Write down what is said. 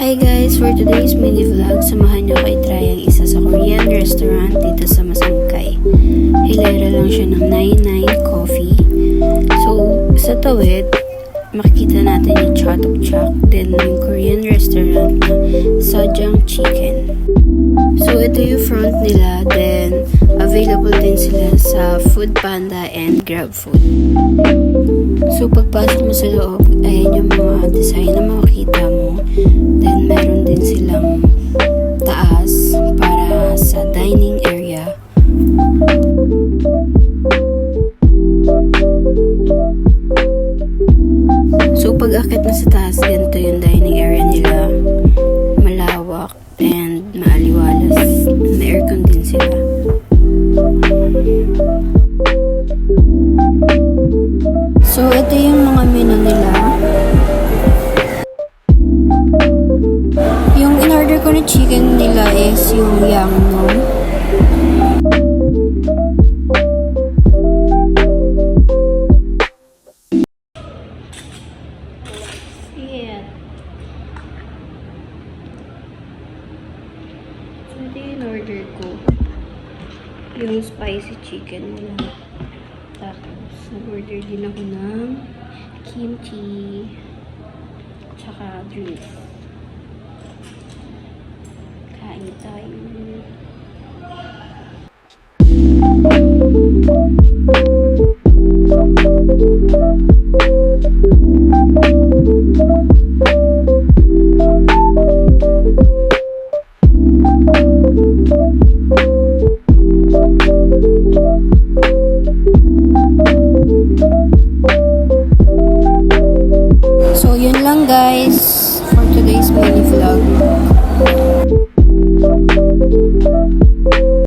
Hi guys! For today's mini vlog, samahan niyo kay try ang isa sa Korean restaurant dito sa Masangkay. Hilera lang siya ng 99 Coffee. So, sa tawid, makikita natin yung Chotok Chak, then yung Korean restaurant na Sojang Chicken. So, ito yung front nila, then available din sila sa Food Panda and Grab Food. So, pagpasok mo sa loob, ayan yung mga design na makikita mo. Then, meron din silang taas para sa dining area. So, pag akit na sa taas, ganito yung dining area nila. Malawak and maaliwalas. May aircon din sila. So, ito yung mga menu nila. Yung in-order ko na chicken nila is yung Yangmyeon. Yeah. So, ito yung in-order ko. Yung spicy chicken nila. Tapos, nag-order din ako ng kimchi tsaka drinks. Kain tayo. So, yun lang guys for today's mini vlog.